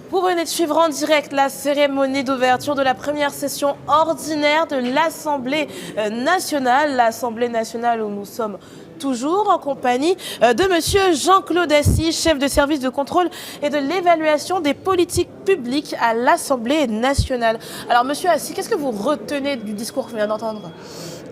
Vous venez de suivre en direct la cérémonie d'ouverture de la première session ordinaire de l'Assemblée nationale. L'Assemblée nationale où nous sommes toujours en compagnie de monsieur Jean-Claude Assy, chef de service de contrôle et de l'évaluation des politiques publiques à l'Assemblée nationale. Alors monsieur Assy, qu'est-ce que vous retenez du discours qu'on vient d'entendre ?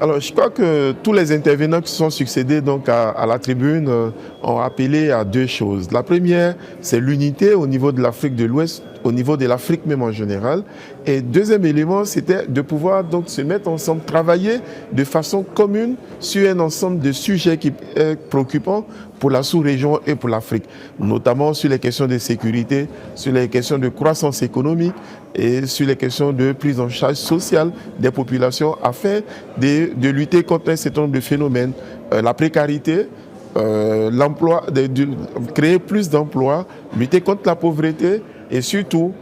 Alors, je crois que tous les intervenants qui se sont succédés donc à la tribune ont appelé à deux choses. La première, c'est l'unité au niveau de l'Afrique de l'Ouest, au niveau de l'Afrique même en général. Et deuxième élément, c'était de pouvoir donc se mettre ensemble, travailler de façon commune sur un ensemble de sujets qui est préoccupant pour la sous-région et pour l'Afrique, notamment sur les questions de sécurité, sur les questions de croissance économique et sur les questions de prise en charge sociale des populations afin de lutter contre un certain nombre de phénomènes, la précarité, l'emploi, de créer plus d'emplois, lutter contre la pauvreté et surtout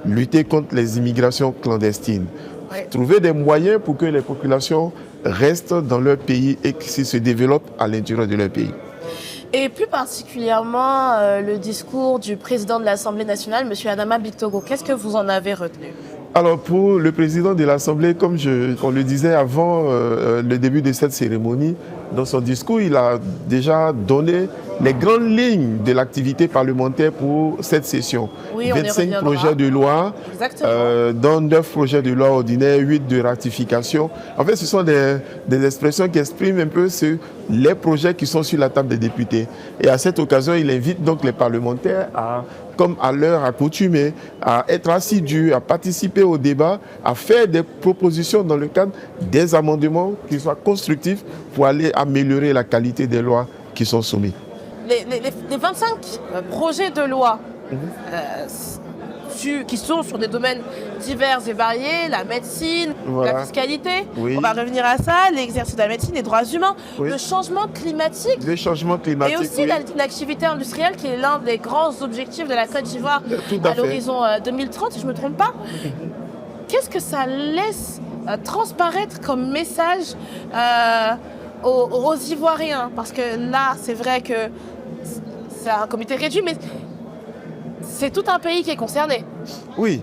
lutter contre les immigrations clandestines. Ouais. Trouver des moyens pour que les populations restent dans leur pays et qu'ils se développent à l'intérieur de leur pays. Et plus particulièrement le discours du président de l'Assemblée nationale, M. Adama Bictogo. Qu'est-ce que vous en avez retenu ? Alors pour le président de l'Assemblée, comme on le disait avant le début de cette cérémonie, dans son discours, il a déjà donné les grandes lignes de l'activité parlementaire pour cette session. Oui, 25 projets de loi, dont 9 projets de loi ordinaires, 8 de ratification. En fait, ce sont des expressions qui expriment un peu les projets qui sont sur la table des députés. Et à cette occasion, il invite donc les parlementaires comme à l'heure accoutumée, à être assidus, à participer au débat, à faire des propositions dans le cadre des amendements qui soient constructifs pour aller améliorer la qualité des lois qui sont soumises. Les 25 projets de loi qui sont sur des domaines divers et variés, la médecine, voilà, la fiscalité, oui, on va revenir à ça, l'exercice de la médecine, les droits humains, oui, le changement climatique, et aussi oui, l'activité industrielle qui est l'un des grands objectifs de la Côte d'Ivoire à l'horizon 2030, si je ne me trompe pas. Qu'est-ce que ça laisse transparaître comme message aux Ivoiriens? Parce que là, c'est vrai que c'est un comité réduit, mais c'est tout un pays qui est concerné. Oui.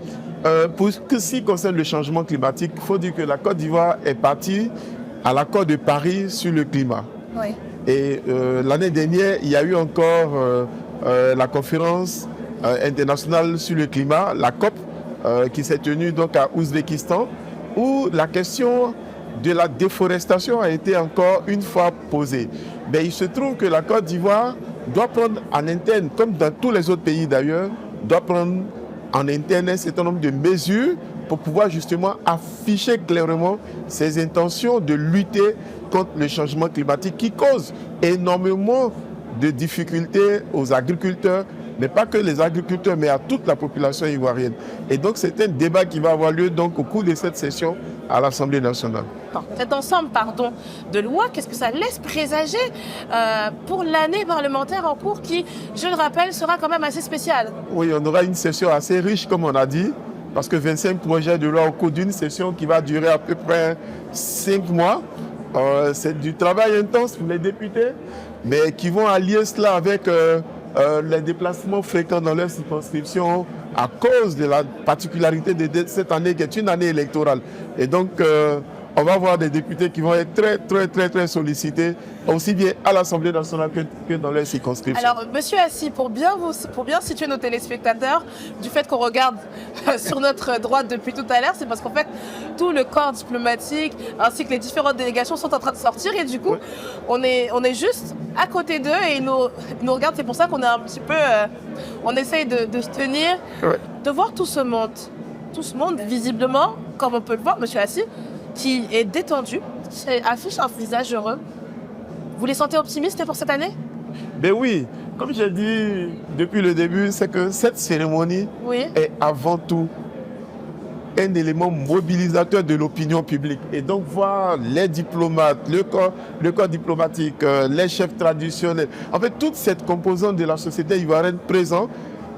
Pour ce qui concerne le changement climatique, il faut dire que la Côte d'Ivoire est partie à l'accord de Paris sur le climat. Oui. Et l'année dernière, il y a eu encore la conférence internationale sur le climat, la COP, qui s'est tenue donc à Ouzbékistan, où la question de la déforestation a été encore une fois posée. Mais il se trouve que la Côte d'Ivoire doit prendre en interne, comme dans tous les autres pays d'ailleurs, doit prendre en interne un certain nombre de mesures pour pouvoir justement afficher clairement ses intentions de lutter contre le changement climatique qui cause énormément de difficultés aux agriculteurs, mais pas que les agriculteurs, mais à toute la population ivoirienne. Et donc c'est un débat qui va avoir lieu donc au cours de cette session à l'Assemblée nationale. Cet ensemble de lois, qu'est-ce que ça laisse présager pour l'année parlementaire en cours qui, je le rappelle, sera quand même assez spéciale? Oui, on aura une session assez riche, comme on a dit, parce que 25 projets de loi au cours d'une session qui va durer à peu près 5 mois. C'est du travail intense pour les députés, mais qui vont allier cela avec les déplacements fréquents dans leur circonscription à cause de la particularité de cette année qui est une année électorale. Et donc, on va avoir des députés qui vont être très sollicités, aussi bien à l'Assemblée nationale que dans leur circonscription. Alors, monsieur Assy, pour bien situer nos téléspectateurs, du fait qu'on regarde sur notre droite depuis tout à l'heure, c'est parce qu'en fait, tout le corps diplomatique ainsi que les différentes délégations sont en train de sortir et du coup, oui, on est juste à côté d'eux et ils nous regardent. C'est pour ça qu'on est un petit peu... on essaye de se tenir, ouais, de voir tout ce monde, visiblement, comme on peut le voir, monsieur Assy, qui est détendu, qui affiche un visage heureux. Vous les sentez optimistes pour cette année? Ben oui, comme j'ai dit depuis le début, c'est que cette cérémonie, oui, est avant tout un élément mobilisateur de l'opinion publique. Et donc voir les diplomates, le corps diplomatique, les chefs traditionnels, en fait toute cette composante de la société ivoirienne présente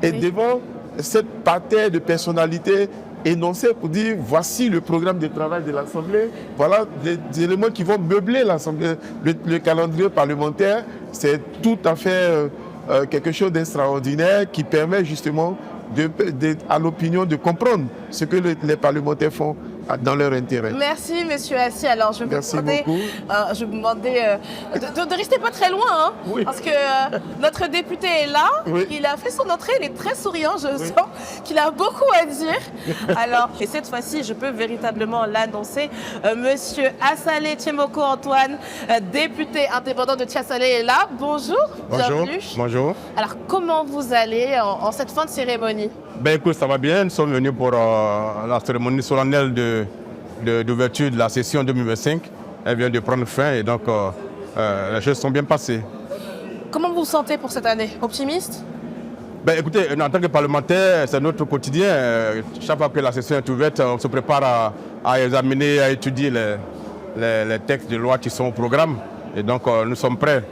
et oui, devant cette parterre de personnalités énoncé pour dire voici le programme de travail de l'Assemblée, voilà des éléments qui vont meubler l'Assemblée, le calendrier parlementaire. C'est tout à fait quelque chose d'extraordinaire qui permet justement à l'opinion de comprendre ce que les parlementaires font dans leur intérêt. Merci, monsieur Assis. Alors, je vais vous demander de rester pas très loin, hein, oui. Parce que notre député est là. Oui. Il a fait son entrée, il est très souriant. Je sens qu'il a beaucoup à dire. Alors, et cette fois-ci, je peux véritablement l'annoncer. Monsieur Assalé Tchemoko Antoine, député indépendant de Tiasalé est là. Bonjour. Bonjour. Bienvenue. Bonjour. Alors, comment vous allez en cette fin de cérémonie? Écoute, ça va bien. Nous sommes venus pour la cérémonie solennelle d'ouverture de la session 2025. Elle vient de prendre fin et donc les choses sont bien passées. Comment vous vous sentez pour cette année? Optimiste? Écoutez, en tant que parlementaire, c'est notre quotidien. Chaque fois que la session est ouverte, on se prépare à examiner, à étudier les textes de loi qui sont au programme. Et donc, nous sommes prêts.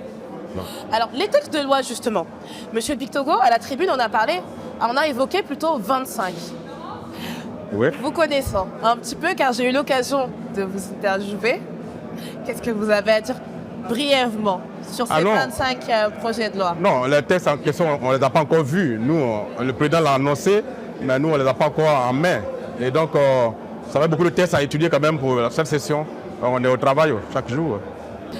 Alors, les textes de loi, justement. Monsieur Bictogo, à la tribune, on a évoqué plutôt 25. Oui. Vous connaissant un petit peu, car j'ai eu l'occasion de vous interviewer, qu'est-ce que vous avez à dire brièvement sur ces 25 projets de loi? Non, les textes en question, on ne les a pas encore vus. Nous, le président l'a annoncé, mais nous, on ne les a pas encore en main. Et donc, ça va être beaucoup de textes à étudier quand même pour cette session. On est au travail chaque jour.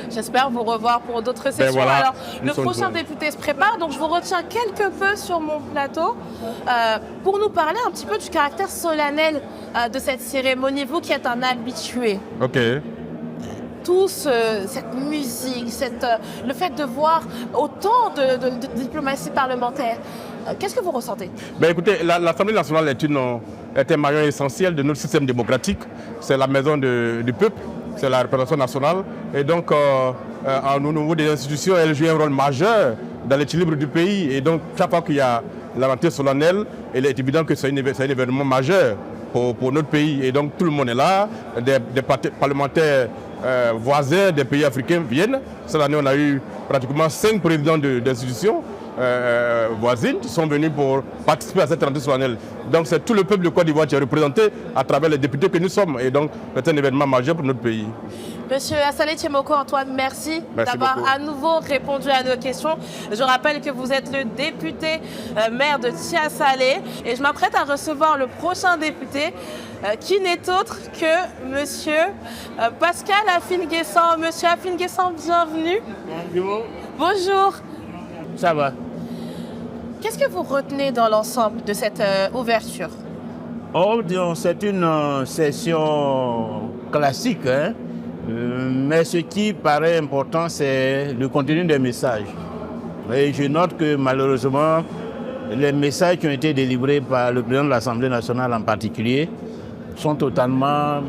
J'espère vous revoir pour d'autres sessions. Voilà, alors, le prochain député se prépare, donc je vous retiens quelque peu sur mon plateau pour nous parler un petit peu du caractère solennel de cette cérémonie. Vous qui êtes un habitué. Ok. Cette musique, le fait de voir autant de diplomatie parlementaire, qu'est-ce que vous ressentez? Écoutez, l'Assemblée nationale est un maillon essentiel de notre système démocratique. C'est la maison du peuple. C'est la représentation nationale. Et donc, au niveau des institutions, elle joue un rôle majeur dans l'équilibre du pays. Et donc, chaque fois qu'il y a la rentrée solennelle, il est évident que c'est un événement majeur pour notre pays. Et donc, tout le monde est là. Des parlementaires voisins des pays africains viennent. Cette année, on a eu pratiquement 5 présidents d'institutions voisines qui sont venus pour participer à cette rentrée solennelle. Donc c'est tout le peuple de Côte d'Ivoire qui est représenté à travers les députés que nous sommes. Et donc c'est un événement majeur pour notre pays. Monsieur Assalé Tchemoko Antoine, merci d'avoir à nouveau répondu à nos questions. Je rappelle que vous êtes le député maire de Tiasalé et je m'apprête à recevoir le prochain député qui n'est autre que monsieur Pascal Afine-Guessant. Monsieur Afine-Guessant, bienvenue. Bonjour. Bonjour. Ça va. Qu'est-ce que vous retenez dans l'ensemble de cette ouverture? C'est une session classique, hein? Mais ce qui paraît important, c'est le contenu des messages. Et je note que malheureusement, les messages qui ont été délivrés par le président de l'Assemblée nationale en particulier sont totalement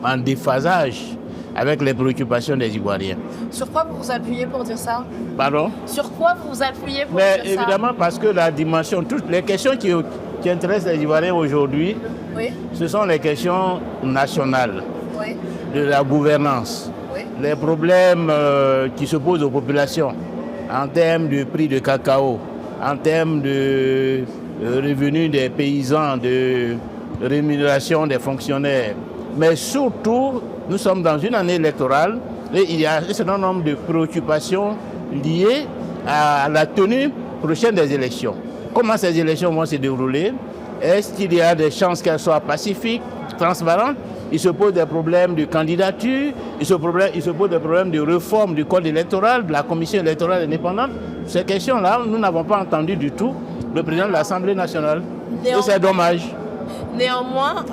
en déphasage avec les préoccupations des Ivoiriens. Sur quoi vous vous appuyez pour dire ça? Pardon? Sur quoi vous vous appuyez pour dire ça? Évidemment, parce que la dimension, toutes les questions qui intéressent les Ivoiriens aujourd'hui, oui, ce sont les questions nationales, oui, de la gouvernance, oui, les problèmes qui se posent aux populations en termes de prix de cacao, en termes de revenus des paysans, de rémunération des fonctionnaires. Mais surtout, nous sommes dans une année électorale et il y a un certain nombre de préoccupations liées à la tenue prochaine des élections. Comment ces élections vont se dérouler? Est-ce qu'il y a des chances qu'elles soient pacifiques, transparentes? Il se pose des problèmes de candidature, il se pose des problèmes de réforme du code électoral, de la commission électorale indépendante. Ces questions-là, nous n'avons pas entendu du tout le président de l'Assemblée nationale. Et c'est dommage. Néanmoins,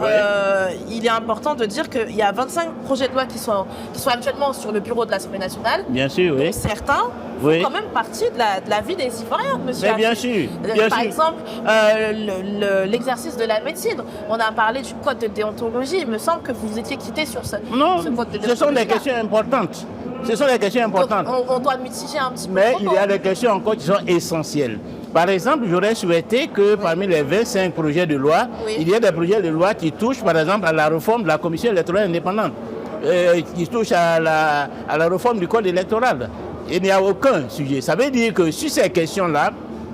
il est important de dire qu'il y a 25 projets de loi qui sont actuellement sur le bureau de l'Assemblée nationale. Bien sûr, oui. Certains font quand même partie de la vie des Ivoiriens, monsieur. Mais bien sûr. Par exemple, l'exercice de la médecine. On a parlé du code de déontologie. Il me semble que vous étiez quitté sur ce code de déontologie. Ce sont des questions importantes. Ce sont des questions importantes. Donc, on doit mitiger un petit peu. Mais il y a des questions encore qui sont essentielles. Par exemple, j'aurais souhaité que parmi les 25 projets de loi, il y ait des projets de loi qui touchent, par exemple, à la réforme de la commission électorale indépendante, qui touchent à la réforme du code électoral. Il n'y a aucun sujet. Ça veut dire que sur ces questions-là,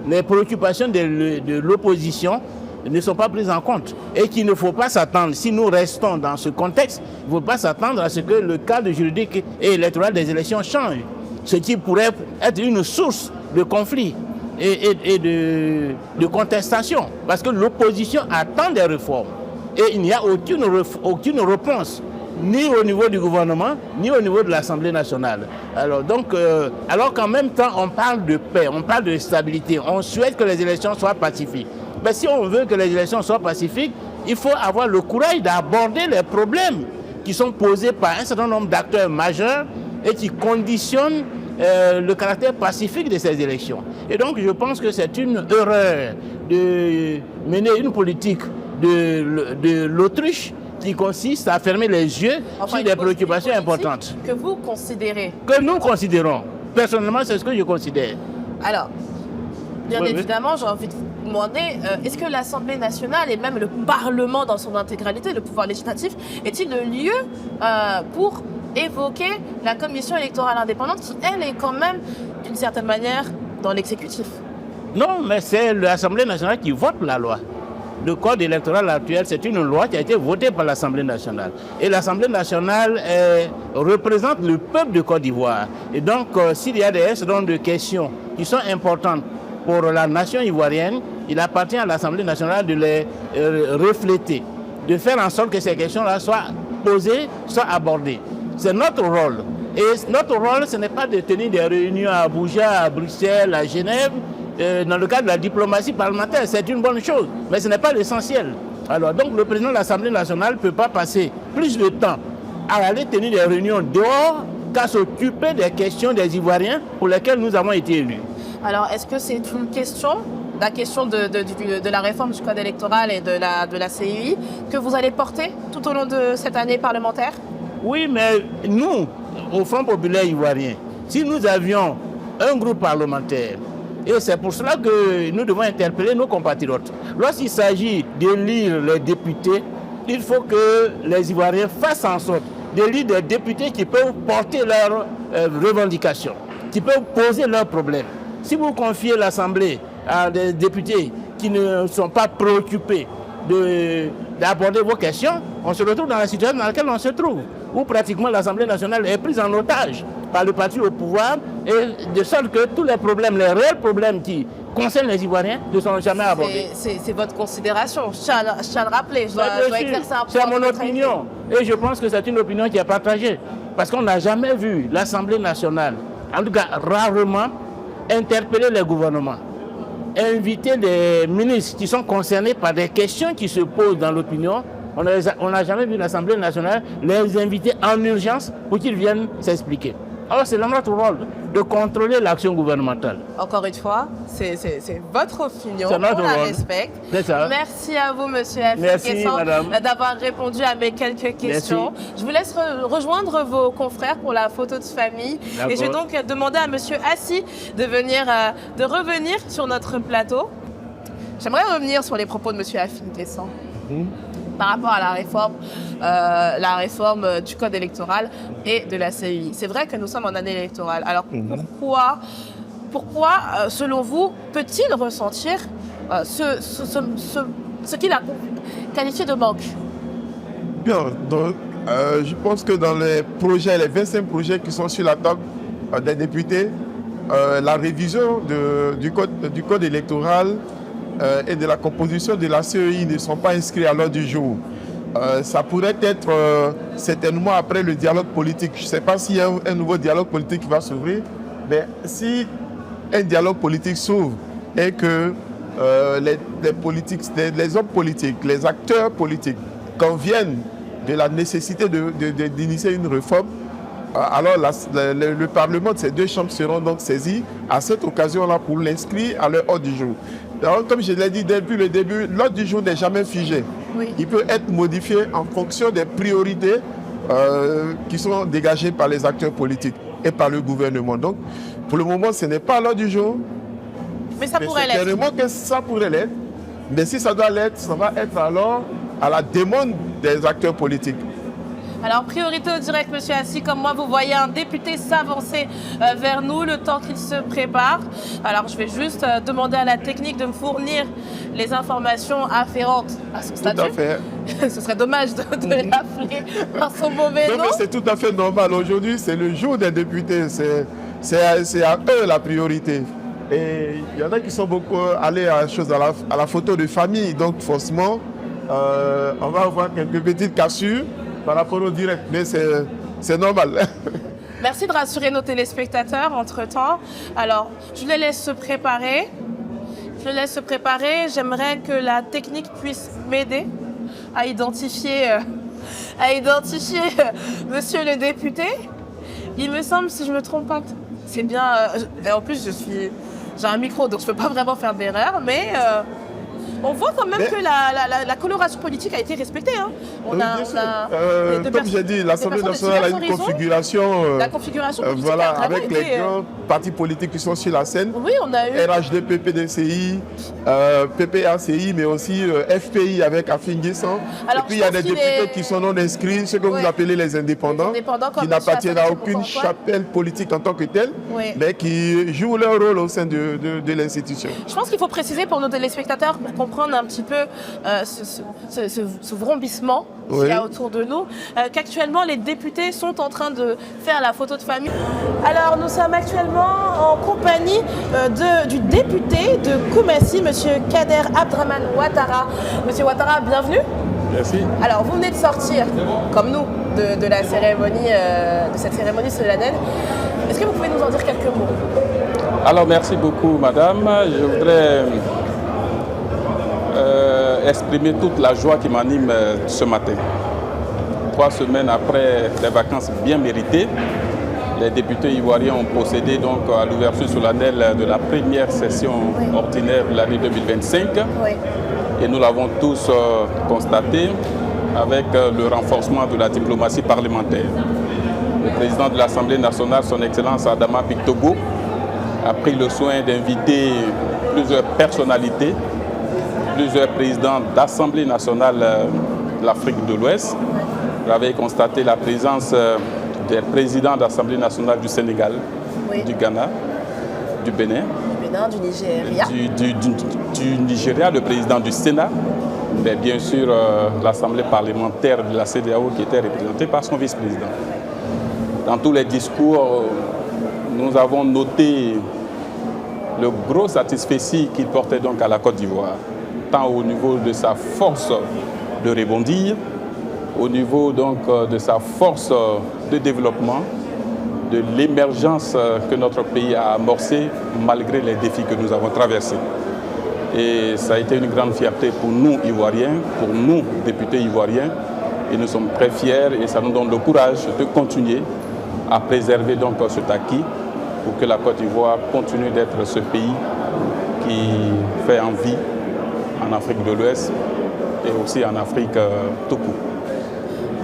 les préoccupations de l'opposition ne sont pas prises en compte. Et qu'il ne faut pas s'attendre, si nous restons dans ce contexte, il ne faut pas s'attendre à ce que le cadre juridique et électoral des élections change. Ce qui pourrait être une source de conflit. et de contestation. Parce que l'opposition attend des réformes. Et il n'y a aucune réponse, ni au niveau du gouvernement, ni au niveau de l'Assemblée nationale. Alors qu'en même temps, on parle de paix, on parle de stabilité, on souhaite que les élections soient pacifiques. Mais si on veut que les élections soient pacifiques, il faut avoir le courage d'aborder les problèmes qui sont posés par un certain nombre d'acteurs majeurs et qui conditionnent le caractère pacifique de ces élections. Et donc je pense que c'est une erreur de mener une politique de l'autruche qui consiste à fermer les yeux sur des préoccupations importantes. Que vous considérez? Que nous considérons. Personnellement, c'est ce que je considère. Alors, bien évidemment, j'ai envie de vous demander, est-ce que l'Assemblée nationale et même le Parlement dans son intégralité, le pouvoir législatif, est-il le lieu pour évoquer la commission électorale indépendante qui, elle, est quand même, d'une certaine manière, dans l'exécutif? Non, mais c'est l'Assemblée nationale qui vote la loi. Le code électoral actuel, c'est une loi qui a été votée par l'Assemblée nationale. Et l'Assemblée nationale représente le peuple de Côte d'Ivoire. Et donc, s'il y a des certain nombre de questions qui sont importantes pour la nation ivoirienne, il appartient à l'Assemblée nationale de les refléter, de faire en sorte que ces questions-là soient posées, soient abordées. C'est notre rôle. Et notre rôle, ce n'est pas de tenir des réunions à Abuja, à Bruxelles, à Genève, dans le cadre de la diplomatie parlementaire. C'est une bonne chose, mais ce n'est pas l'essentiel. Alors, donc, le président de l'Assemblée nationale ne peut pas passer plus de temps à aller tenir des réunions dehors qu'à s'occuper des questions des Ivoiriens pour lesquelles nous avons été élus. Alors, est-ce que c'est une question, la question de la réforme du code électoral et de la CEI, que vous allez porter tout au long de cette année parlementaire? Oui, mais nous, au Front populaire ivoirien, si nous avions un groupe parlementaire, et c'est pour cela que nous devons interpeller nos compatriotes. Lorsqu'il s'agit d'élire les députés, il faut que les Ivoiriens fassent en sorte d'élire des députés qui peuvent porter leurs revendications, qui peuvent poser leurs problèmes. Si vous confiez l'Assemblée à des députés qui ne sont pas préoccupés d'aborder vos questions, on se retrouve dans la situation dans laquelle on se trouve, où pratiquement l'Assemblée nationale est prise en otage par le parti au pouvoir, et de sorte que tous les problèmes, les réels problèmes qui concernent les Ivoiriens ne sont jamais abordés. C'est votre considération, je tiens à le rappeler, je dois exercer un pouvoir. C'est mon opinion, et je pense que c'est une opinion qui est partagée, parce qu'on n'a jamais vu l'Assemblée nationale, en tout cas rarement, interpeller les gouvernements, inviter les ministres qui sont concernés par des questions qui se posent dans l'opinion. On n'a jamais vu l'Assemblée nationale les inviter en urgence pour qu'ils viennent s'expliquer. Alors c'est notre rôle de contrôler l'action gouvernementale. Encore une fois, c'est votre opinion, on la respecte. Merci à vous, monsieur Merci, madame, d'avoir répondu à mes quelques questions. Merci. Je vous laisse rejoindre vos confrères pour la photo de famille. Et je vais donc demander à monsieur Assi de revenir sur notre plateau. J'aimerais revenir sur les propos de monsieur Afin Guessant. Par rapport à la réforme du code électoral et de la CEI. C'est vrai que nous sommes en année électorale. Alors pourquoi selon vous, peut-il ressentir ce qu'il a qualifié de manque? Bien, donc je pense que dans les 25 projets qui sont sur la table des députés, la révision du code électoral et de la composition de la CEI ne sont pas inscrits à l'ordre du jour. Ça pourrait être certainement après le dialogue politique. Je ne sais pas s'il y a un nouveau dialogue politique qui va s'ouvrir, mais si un dialogue politique s'ouvre et que les hommes politiques, les acteurs politiques conviennent de la nécessité d'initier une réforme, alors le Parlement de ces deux chambres seront donc saisis à cette occasion-là pour l'inscrire à leur ordre du jour. Alors, comme je l'ai dit depuis le début, l'ordre du jour n'est jamais figé. Oui. Il peut être modifié en fonction des priorités qui sont dégagées par les acteurs politiques et par le gouvernement. Donc, pour le moment, ce n'est pas l'ordre du jour. Mais ça pourrait l'être. C'est vraiment que ça pourrait l'être. Mais si ça doit l'être, ça va être alors à la demande des acteurs politiques. Alors, priorité au direct, monsieur Assi, comme moi, vous voyez un député s'avancer vers nous le temps qu'il se prépare. Alors, je vais juste demander à la technique de me fournir les informations afférentes à son statut. Tout à fait. Ce serait dommage de l'appeler par son mauvais nom. Non, mais c'est tout à fait normal. Aujourd'hui, c'est le jour des députés. C'est à eux la priorité. Et il y en a qui sont beaucoup allés à la photo de famille. Donc forcément, on va avoir quelques petites cassures par rapport au direct. Mais c'est normal. Merci de rassurer nos téléspectateurs entre-temps. Alors, je les laisse se préparer. J'aimerais que la technique puisse m'aider à identifier monsieur le député. Il me semble, si je ne me trompe pas, c'est bien... en plus, j'ai un micro, donc je ne peux pas vraiment faire d'erreur, mais on voit quand même que la coloration politique a été respectée. Hein. Comme j'ai dit, l'Assemblée nationale a une configuration, la configuration politique voilà, a avec été, les grands partis politiques qui sont sur la scène. Oui, on a eu RHD, PPDCI, PPACI, mais aussi FPI avec Afin Guessan. Et puis il y a des députés qui sont non inscrits, ceux que vous appelez les indépendants qui n'appartiennent à aucune chapelle politique en tant que telle, mais qui jouent leur rôle au sein de l'institution. Je pense qu'il faut préciser pour nos téléspectateurs, pour comprendre un petit peu ce vrombissement qu'il y a autour de nous, qu'actuellement les députés sont en train de faire la photo de famille. Alors nous sommes actuellement en compagnie du député de Koumassi, Monsieur Kader Abdraman Ouattara. Monsieur Ouattara, bienvenue. Merci. Alors vous venez de sortir, comme nous, de la cérémonie, de cette cérémonie solennelle. Est-ce que vous pouvez nous en dire quelques mots? Alors merci beaucoup madame. Je voudrais exprimer toute la joie qui m'anime ce matin. 3 semaines après des vacances bien méritées, les députés ivoiriens ont procédé donc à l'ouverture solennelle de la première session ordinaire de l'année 2025. Oui. Et nous l'avons tous constaté avec le renforcement de la diplomatie parlementaire. Le président de l'Assemblée nationale, son Excellence Adama Barrow, a pris le soin d'inviter plusieurs personnalités, plusieurs présidents d'Assemblée nationale de l'Afrique de l'Ouest. Vous avez constaté la présence des présidents d'Assemblée nationale du Sénégal, du Ghana, du Bénin, du Nigeria. Du Nigeria, le président du Sénat, mais bien sûr l'Assemblée parlementaire de la CEDEAO qui était représentée par son vice-président. Dans tous les discours, nous avons noté le gros satisfecit qu'il portait donc à la Côte d'Ivoire, tant au niveau de sa force de rebondir, au niveau donc de sa force de développement, de l'émergence que notre pays a amorcée malgré les défis que nous avons traversés. Et ça a été une grande fierté pour nous, Ivoiriens, pour nous, députés ivoiriens, et nous sommes très fiers et ça nous donne le courage de continuer à préserver donc cet acquis pour que la Côte d'Ivoire continue d'être ce pays qui fait envie en Afrique de l'Ouest et aussi en Afrique tout court.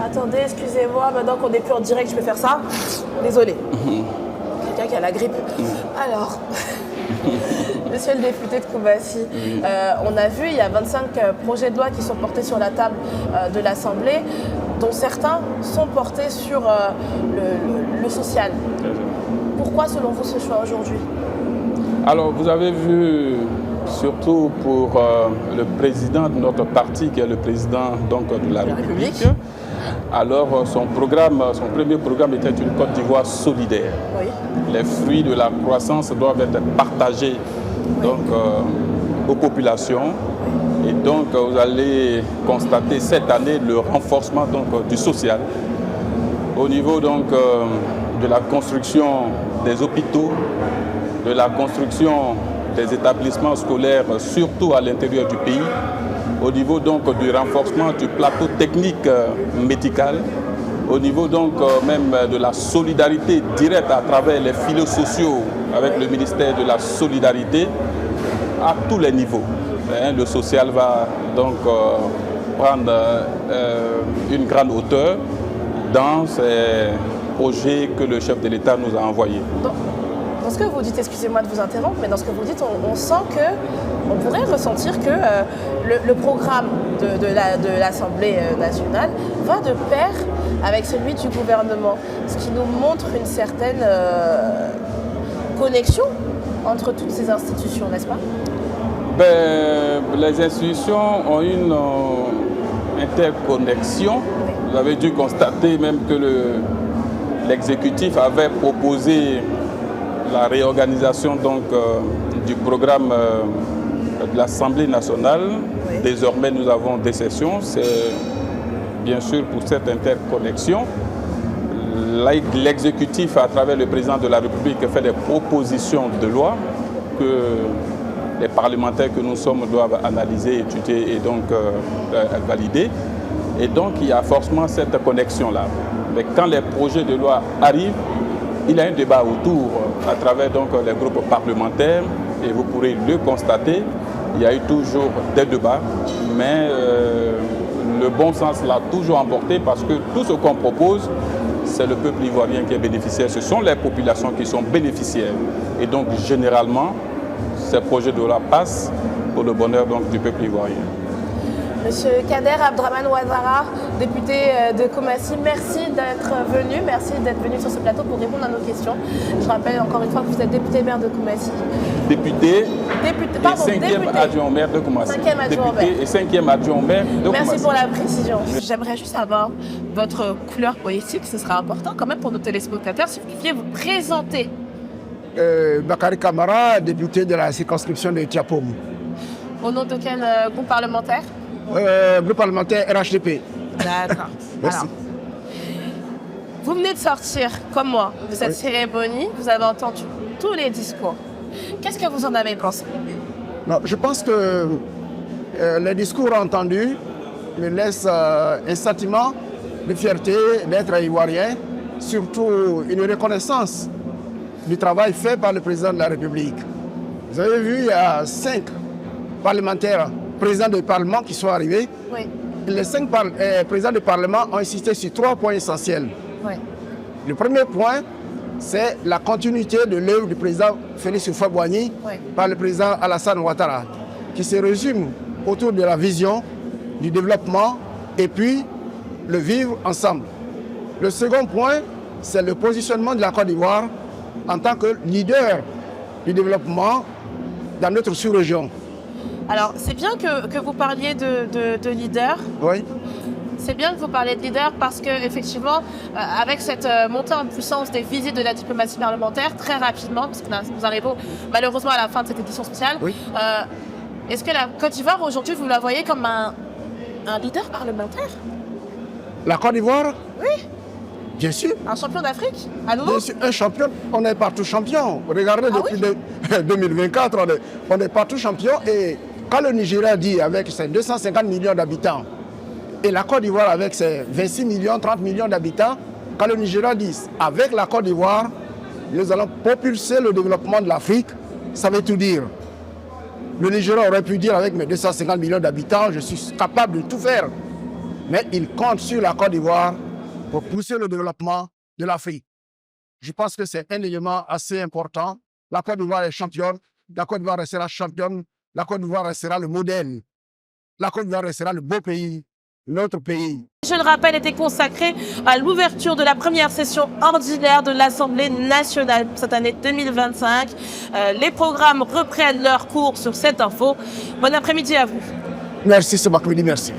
Attendez, excusez-moi, maintenant qu'on n'est plus en direct, je peux faire ça? Désolé. Quelqu'un qui a la grippe. Alors, monsieur le député de Koumassi, on a vu, il y a 25 projets de loi qui sont portés sur la table de l'Assemblée, dont certains sont portés sur le social. Pourquoi, selon vous, ce choix aujourd'hui? Alors, vous avez vu, surtout pour le président de notre parti, qui est le président donc, de la République, alors son premier programme était une Côte d'Ivoire solidaire. Oui. Les fruits de la croissance doivent être partagés donc, aux populations. Et donc, vous allez constater cette année le renforcement donc, du social. Au niveau donc, de la construction des hôpitaux, de la construction des établissements scolaires, surtout à l'intérieur du pays, au niveau donc du renforcement du plateau technique médical, au niveau donc même de la solidarité directe à travers les filets sociaux avec le ministère de la Solidarité, à tous les niveaux. Le social va donc prendre une grande hauteur dans ces projets que le chef de l'État nous a envoyés. Dans ce que vous dites, excusez-moi de vous interrompre, mais dans ce que vous dites, on sent qu'on pourrait ressentir que le programme de l'Assemblée nationale va de pair avec celui du gouvernement, ce qui nous montre une certaine connexion entre toutes ces institutions, n'est-ce pas? Les institutions ont une interconnexion. Oui. Vous avez dû constater même que l'exécutif avait proposé la réorganisation donc, du programme de l'Assemblée nationale. Oui. Désormais, nous avons des sessions. C'est bien sûr pour cette interconnexion. L'exécutif, à travers le président de la République, fait des propositions de loi que les parlementaires que nous sommes doivent analyser, étudier et donc valider. Et donc, il y a forcément cette connexion-là. Mais quand les projets de loi arrivent, il y a un débat autour à travers donc, les groupes parlementaires et vous pourrez le constater. Il y a eu toujours des débats, mais le bon sens l'a toujours emporté parce que tout ce qu'on propose, c'est le peuple ivoirien qui est bénéficiaire. Ce sont les populations qui sont bénéficiaires. Et donc, généralement, ces projets de loi passent pour le bonheur donc, du peuple ivoirien. Monsieur Kader Abdraman Ouattara, député de Koumassi, merci d'être venu sur ce plateau pour répondre à nos questions. Je rappelle encore une fois que vous êtes député maire de Koumassi. Député et cinquième adjoint au maire de Koumassi. Député et cinquième adjoint au maire de Koumassi. Merci pour la précision. J'aimerais juste avoir votre couleur politique, ce sera important quand même pour nos téléspectateurs, si vous pouviez vous présenter. Bakary Camara, député de la circonscription de Tiapoum. Au nom de quel groupe parlementaire? Groupe parlementaire RHDP. D'accord. Alors, vous venez de sortir, comme moi, de cette cérémonie, vous avez entendu tous les discours. Qu'est-ce que vous en avez pensé? Non, je pense que les discours entendus me laissent un sentiment de fierté d'être ivoirien, surtout une reconnaissance du travail fait par le président de la République. Vous avez vu, il y a 5 parlementaires, présidents de Parlement qui sont arrivés. Oui. Les 5 présidents de Parlement ont insisté sur 3 points essentiels. Oui. Le premier point, c'est la continuité de l'œuvre du président Félix Houphouët-Boigny par le président Alassane Ouattara, qui se résume autour de la vision, du développement et puis le vivre ensemble. Le second point, c'est le positionnement de la Côte d'Ivoire en tant que leader du développement dans notre sous-région. Alors, c'est bien que vous parliez de leader. Oui. C'est bien que vous parliez de leader parce qu'effectivement, avec cette montée en puissance des visites de la diplomatie parlementaire, très rapidement, parce que nous arrivons malheureusement à la fin de cette édition spéciale, est-ce que la Côte d'Ivoire, aujourd'hui, vous la voyez comme un leader parlementaire? La Côte d'Ivoire? Oui. Bien sûr. Un champion d'Afrique, à nouveau? Bien sûr, un champion, on est partout champion. Regardez, depuis 2024, on est partout champion. Et quand le Nigeria dit, avec ses 250 millions d'habitants, et la Côte d'Ivoire avec ses 26 millions, 30 millions d'habitants, quand le Nigeria dit, avec la Côte d'Ivoire, nous allons propulser le développement de l'Afrique, ça veut tout dire. Le Nigeria aurait pu dire, avec mes 250 millions d'habitants, je suis capable de tout faire. Mais il compte sur la Côte d'Ivoire pour pousser le développement de l'Afrique. Je pense que c'est un élément assez important. La Côte d'Ivoire est championne, la Côte d'Ivoire restera championne, la Côte d'Ivoire restera le modèle. La Côte d'Ivoire restera le beau pays, notre pays. Je le rappelle, était consacré à l'ouverture de la première session ordinaire de l'Assemblée nationale pour cette année 2025. Les programmes reprennent leur cours sur cette info. Bon après-midi à vous. Merci, c'est Bakouidi, merci.